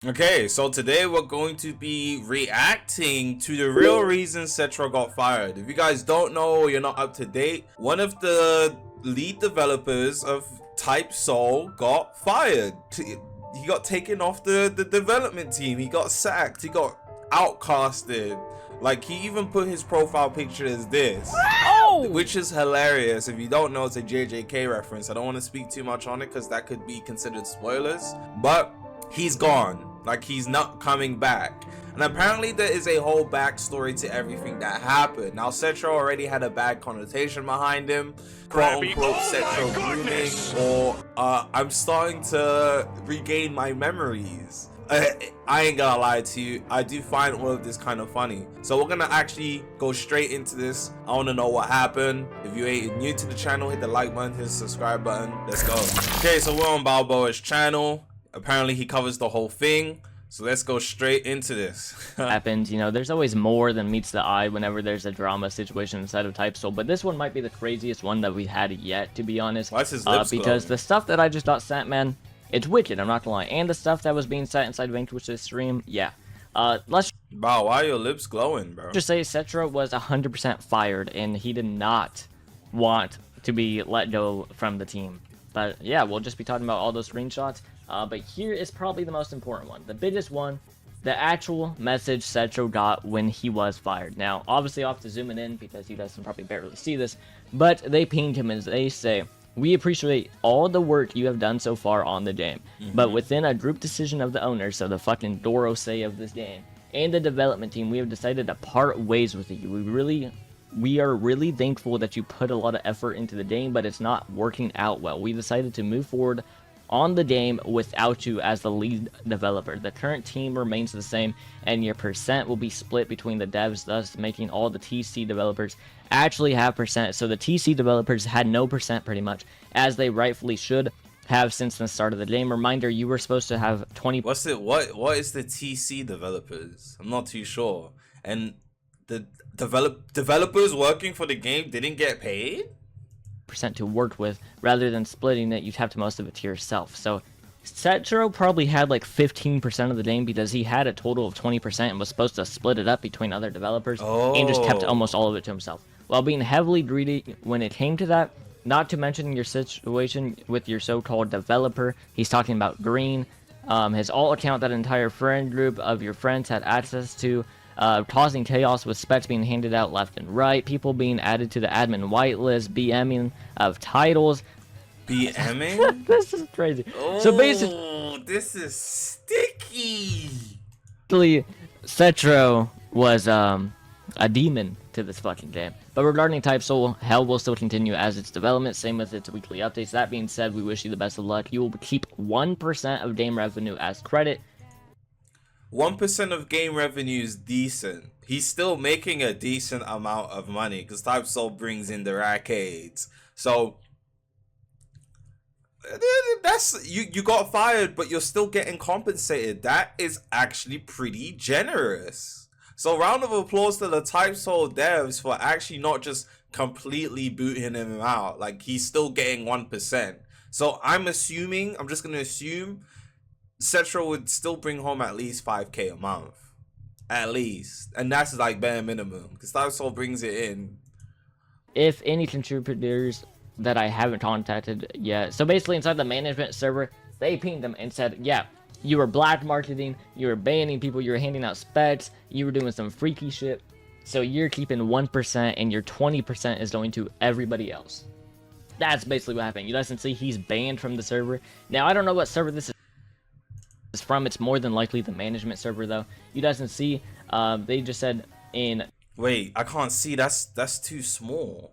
Okay, so today we're going to be reacting to the real reason SETRO got fired. If you guys don't know or you're not up to date, one of the lead developers of Type Soul got fired. He got taken off the development team. He got sacked. He got outcasted. Like, he even put his profile picture as this. Which is hilarious. If you don't know, it's a JJK reference. I don't want to speak too much on it because that could be considered spoilers. But he's gone. Like, he's not coming back. And apparently there is a whole backstory to everything that happened. Now, SETRO already had a bad connotation behind him, quote unquote SETRO grooming, or I'm starting to regain my memories. I ain't gonna lie to you, I do find all of this kind of funny. So we're gonna actually go straight into this. I wanna know what happened. If you ain't new to the channel, hit the like button, hit the subscribe button. Let's go. Okay, so we're on Balboa's channel. Apparently he covers the whole thing. So let's go straight into this. Happens, you know, there's always more than meets the eye whenever there's a drama situation inside of Type Soul, but this one might be the craziest one that we had yet, to be honest. Why's his lips because glowing? the stuff that I just got sent, man, it's wicked, I'm not gonna lie. And the stuff that was being sent inside Vanquish's stream, yeah. Let's Wow, why are your lips glowing, bro? just say SETRO was 100% fired, and he did not want to be let go from the team. But yeah, we'll just be talking about all those screenshots. But here is probably the most important one, the biggest one, the actual message SETRO got when he was fired. Now, obviously I'll have to zoom it in because you guys can probably barely see this, but they pinged him as they say, "We appreciate all the work you have done so far on the game, but within a group decision of the owners, so the fucking Doro say of this game, and the development team, we have decided to part ways with you. We are really thankful that you put a lot of effort into the game, but it's not working out well. We decided to move forward on the game without you as the lead developer. The current team remains the same, and your percent will be split between the devs, thus making all the TC developers actually have percent. So the TC developers had no percent pretty much, as they rightfully should have since the start of the game. Reminder, you were supposed to have 20%. What is the TC developers? I'm not too sure. And the developers working for the game didn't get paid? To work with, rather than splitting it, you'd have to most of it to yourself. So SETRO probably had like 15% of the game because he had a total of 20% and was supposed to split it up between other developers, and just kept almost all of it to himself, while being heavily greedy when it came to that. Not to mention your situation with your so-called developer. He's talking about Green, his alt account that entire friend group of your friends had access to, causing chaos with specs being handed out left and right, people being added to the admin whitelist, BMing of titles. BMing? This is crazy. Oh, so basically, this is sticky. SETRO was a demon to this fucking game. But regarding Type Soul, hell will still continue as its development, same with its weekly updates. That being said, we wish you the best of luck. You will keep 1% of game revenue as credit. 1% of game revenue is decent. He's still making a decent amount of money because Type Soul brings in the arcades. So that's you got fired, but you're still getting compensated. That is actually pretty generous. So round of applause to the Type Soul devs for actually not just completely booting him out. Like, he's still getting 1%. So I'm just gonna assume SETRO would still bring home at least 5k a month, at least, and that's like bare minimum because Type Soul brings it in. If any contributors that I haven't contacted yet, so basically inside the management server, they pinged them and said, yeah, you were black marketing, you were banning people, you were handing out specs, you were doing some freaky shit, so you're keeping 1% and your 20% is going to everybody else. That's basically what happened. You guys can see he's banned from the server. Now I don't know what server this is from. It's more than likely the management server though. You guys can see they just said in wait, I can't see, that's too small.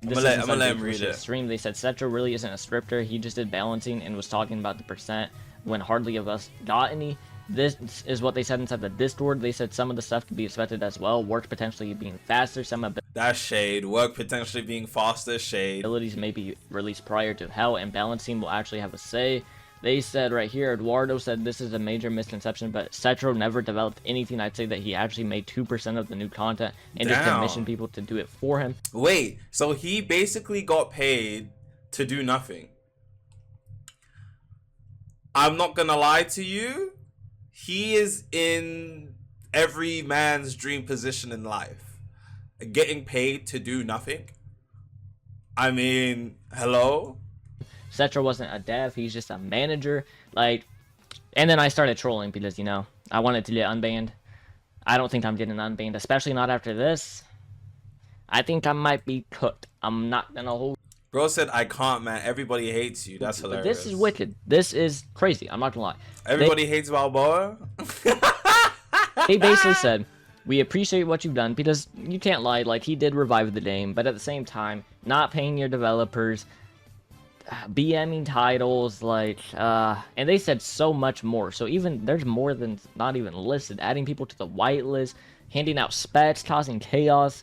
I'm gonna let him read it. Stream, they said SETRO really isn't a scripter, he just did balancing and was talking about the percent when hardly of us got any. This is what they said inside the Discord. They said some of the stuff could be expected as well, work potentially being faster, some of that's shade, work potentially being faster, shade, abilities may be released prior to hell, and balancing will actually have a say. They said right here, Eduardo said this is a major misconception, but SETRO never developed anything. I'd say that he actually made 2% of the new content and just commissioned people to do it for him. Wait, so he basically got paid to do nothing. I'm not gonna lie to you. He is in every man's dream position in life. Getting paid to do nothing. I mean, hello? SETRO wasn't a dev, he's just a manager. Like, and then I started trolling because, you know, I wanted to get unbanned. I don't think I'm getting unbanned, especially not after this. I think I might be cooked. I'm not gonna hold. Bro said, I can't, man. Everybody hates you. That's hilarious. This is wicked. This is crazy. I'm not gonna lie. Everybody hates Balboa? They basically said, we appreciate what you've done, because you can't lie, like, he did revive the game, but at the same time, not paying your developers, BMing titles, like, and they said so much more. So even, there's more than not even listed. Adding people to the whitelist, handing out specs, causing chaos.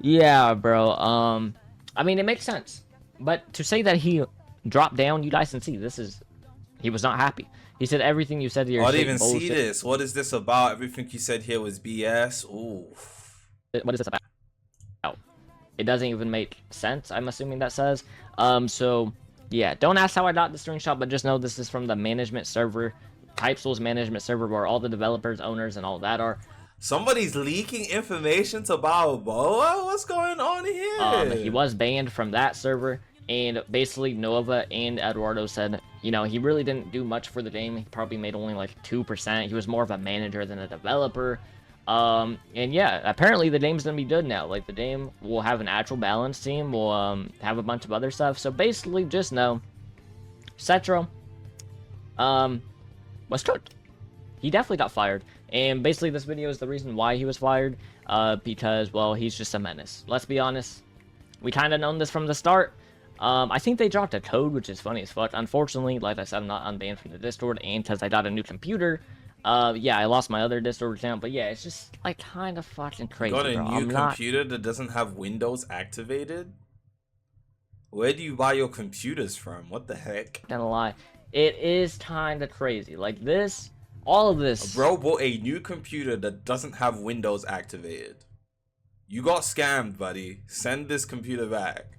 Yeah, bro. I mean, it makes sense. But to say that he dropped down, you guys can see, this is, he was not happy. He said everything you said here. I didn't even see this. What is this about? Everything you said here was BS. Ooh. What is this about? It doesn't even make sense, I'm assuming that says. So, yeah. Don't ask how I got the screenshot, but just know this is from the management server. Typesoul's management server, where all the developers, owners, and all that are. Somebody's leaking information to Balboa? What's going on here? He was banned from that server, and basically Nova and Eduardo said, you know, he really didn't do much for the game. He probably made only like 2%. He was more of a manager than a developer. And yeah, apparently the game's gonna be good now. Like, the game will have an actual balance team. We'll have a bunch of other stuff. So basically, just know, SETRO was cooked. He definitely got fired. And basically, this video is the reason why he was fired. Because, well, he's just a menace. Let's be honest. We kind of known this from the start. I think they dropped a code, which is funny as fuck. Unfortunately, like I said, I'm not unbanned from the Discord, and because I got a new computer, yeah, I lost my other Discord account, but yeah, it's just, like, kind of fucking crazy, You got a bro. new computer that doesn't have Windows activated? Where do you buy your computers from? What the heck? Not gonna lie. It is kind of crazy. Like, this, all of this. Bro bought a new computer that doesn't have Windows activated. You got scammed, buddy. Send this computer back.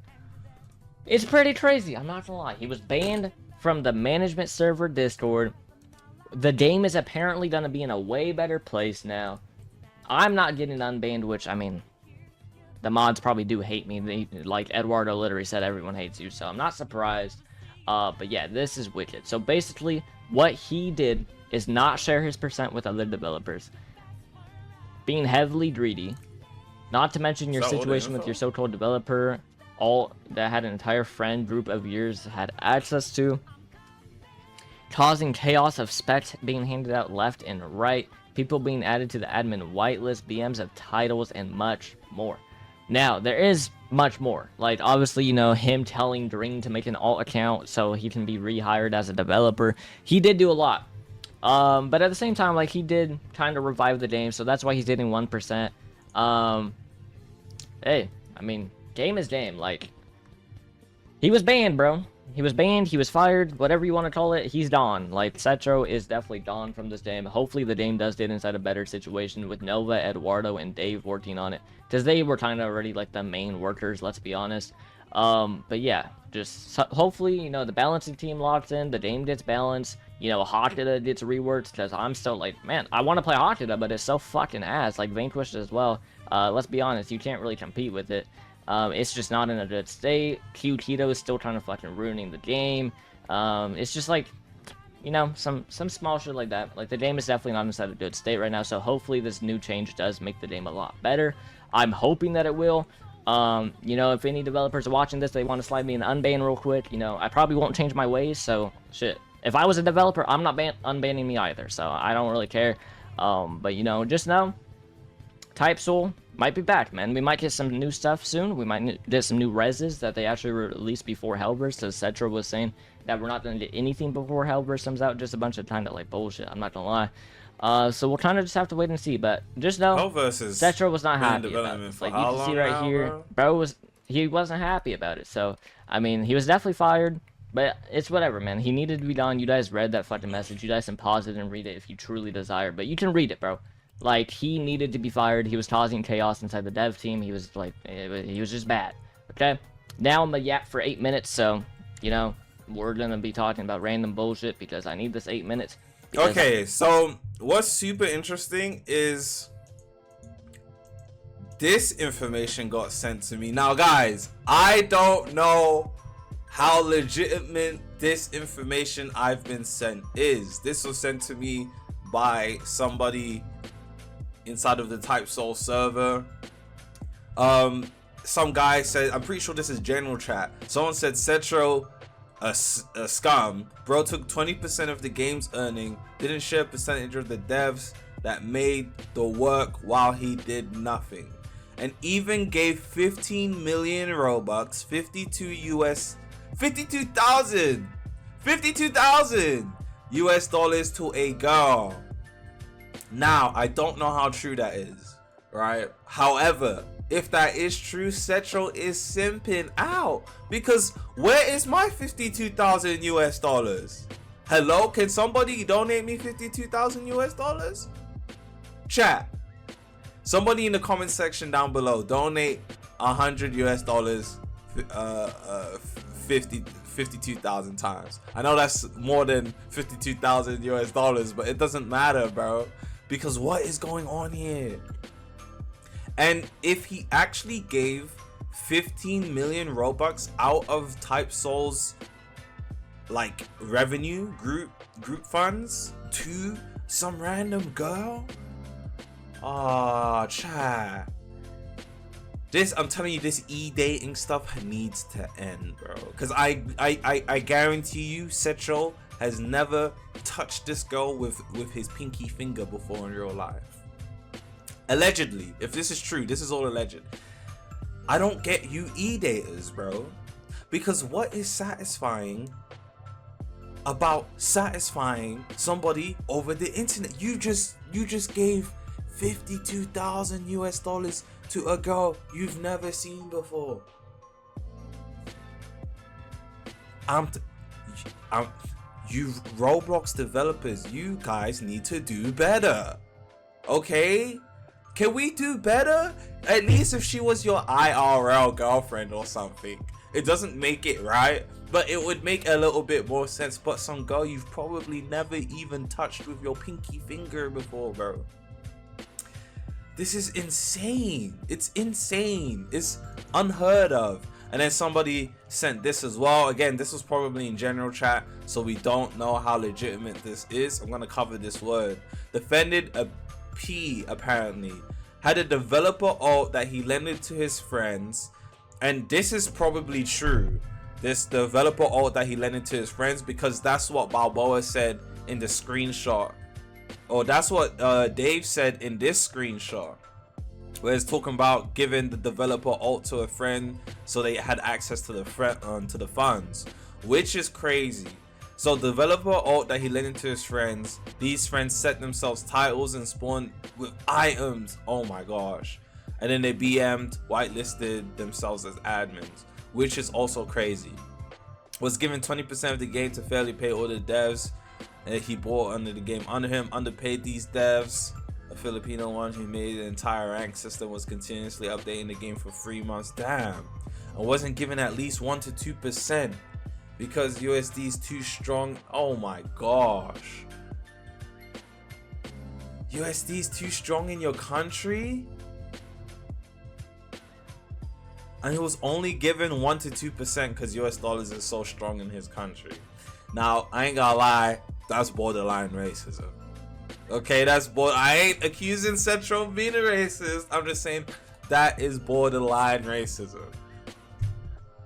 It's pretty crazy, I'm not gonna lie. He was banned from the management server Discord. The game is apparently gonna be in a way better place now. I'm not getting unbanned, which, I mean, the mods probably do hate me. They, like Eduardo literally said, everyone hates you, so I'm not surprised. But yeah, this is wicked. So basically, what he did is not share his percent with other developers. Being heavily greedy. Not to mention your situation with your so-called developer, all that had an entire friend group of yours had access to. Causing chaos of specs being handed out left and right. People being added to the admin whitelist, BMs of titles, and much more. Now, there is much more. Like, obviously, you know, him telling Green to make an alt account so he can be rehired as a developer. He did do a lot. But at the same time, like, he did kind of revive the game, so that's why he's getting 1%. Hey, I mean, game is game. Like, he was banned, bro. He was banned, he was fired, whatever you want to call it, he's gone. Like, SETRO is definitely gone from this game. Hopefully the game does get inside a better situation with Nova, Eduardo, and Dave working on it. Because they were kind of already, like, the main workers, let's be honest. But yeah, just hopefully, you know, the balancing team locks in, the game gets balanced, you know, Hakata gets reworked, because I'm still like, man, I want to play Hakata, but it's so fucking ass, like Vanquished as well. Let's be honest, you can't really compete with it. It's just not in a good state. Q Keto is still trying to fucking ruining the game. It's just like, you know, some small shit like that. Like, the game is definitely not inside a good state right now, so hopefully this new change does make the game a lot better. I'm hoping that it will. You know, if any developers are watching this, they want to slide me an unban real quick, you know, I probably won't change my ways, so shit. If I was a developer, I'm not unbanning me either, so I don't really care. But, you know, just know, Typesoul might be back, man. We might get some new stuff soon. We might get some new reses that they actually released before Hellverse, because SETRO was saying that we're not going to get anything before Hellverse comes out. Just a bunch of kind of, like, bullshit. I'm not going to lie. So we'll kind of just have to wait and see. But just know, SETRO was not happy about it. Like, you can see right here, he wasn't happy about it. So, I mean, he was definitely fired. But it's whatever, man. He needed to be done. You guys read that fucking message. You guys can pause it and read it if you truly desire. But you can read it, bro. Like, he needed to be fired. He was causing chaos inside the dev team. He was, like, he was just bad. Okay? Now I'm a yap for 8 minutes, so, you know, we're gonna be talking about random bullshit because I need this 8 minutes. Okay, so what's super interesting is this information got sent to me. Now, guys, I don't know how legitimate this information I've been sent is. This was sent to me by somebody inside of the Type Soul server. Some guy said, I'm pretty sure this is general chat. Someone said SETRO a scum. Bro took 20% of the game's earning, didn't share a percentage of the devs that made the work while he did nothing, and even gave 15 million Robux, 52,000 US dollars to a girl. Now, I don't know how true that is, right? However, if that is true, SETRO is simping out, because where is my 52,000 US dollars? Hello, can somebody donate me 52,000 US dollars? Chat. Somebody in the comment section down below, donate 100 US dollars 52,000 times. I know that's more than 52,000 US dollars, but it doesn't matter, bro, because what is going on here? And if he actually gave 15 million Robux out of Type Soul's like revenue group funds to some random girl, chat. This, I'm telling you, this e-dating stuff needs to end, bro. Because I guarantee you, SETRO has never touched this girl with his pinky finger before in real life. Allegedly, if this is true, this is all alleged. I don't get you e-daters, bro. Because what is satisfying about satisfying somebody over the internet? You just gave 52,000 US dollars to a girl you've never seen before. You Roblox developers, you guys need to do better. Okay? Can we do better? At least if she was your IRL girlfriend or something. It doesn't make it right, but it would make a little bit more sense. But some girl you've probably never even touched with your pinky finger before, bro. This is insane. It's insane. It's unheard of. And then somebody sent this as well. Again, this was probably in general chat, so we don't know how legitimate this is. I'm gonna cover this word. Defended a P, apparently had a developer alt that he lent it to his friends, and this is probably true. This developer alt that he lent it to his friends, because that's what Balboa said in the screenshot, or that's what Dave said in this screenshot, where it's talking about giving the developer alt to a friend so they had access to the funds, which is crazy. So developer alt that he lent into his friends, these friends set themselves titles and spawned with items, oh my gosh, and then they BM'd, whitelisted themselves as admins, which is also crazy. Was given 20% of the game to fairly pay all the devs that he bought under the game under him, underpaid these devs. A Filipino one who made the entire rank system was continuously updating the game for 3 months, damn, and wasn't given at least 1 to 2%. Because USD is too strong. Oh my gosh. USD is too strong in your country? And he was only given 1 to 2% because US dollars is so strong in his country. Now, I ain't gonna lie, that's borderline racism. Okay, I ain't accusing SETRO of being a racist. I'm just saying that is borderline racism.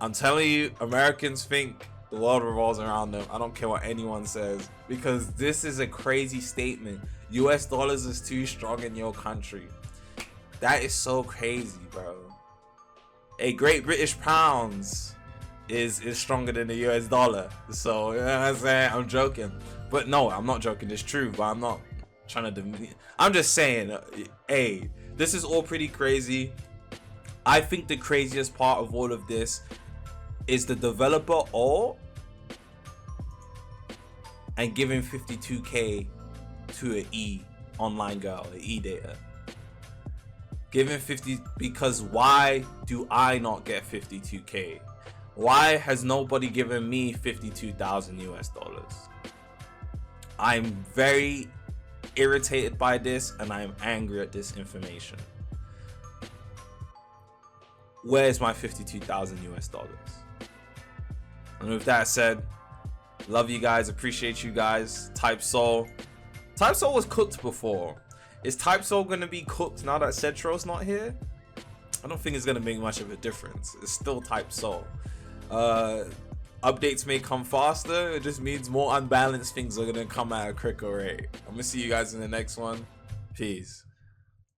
I'm telling you, Americans think the world revolves around them. I don't care what anyone says, because this is a crazy statement. US dollars is too strong in your country. That is so crazy, bro. A Great British pounds is stronger than the US dollar. So, you know what I'm saying? I'm joking. But no, I'm not joking. It's true, but I'm not trying to demean. I'm just saying, hey, this is all pretty crazy. I think the craziest part of all of this is the developer alt and giving 52k to an online girl, an e-data. Giving 50, because why do I not get 52k? Why has nobody given me 52,000 US dollars? I'm very irritated by this, and I am angry at this information. Where's my 52,000 US dollars? And with that said, love you guys, appreciate you guys. Type Soul was cooked before. Is Type Soul gonna be cooked now that SETRO's not here? I don't think it's gonna make much of a difference. It's still Type Soul. Updates may come faster. It just means more unbalanced things are gonna come at a quicker rate. I'm gonna see you guys in the next one. Peace.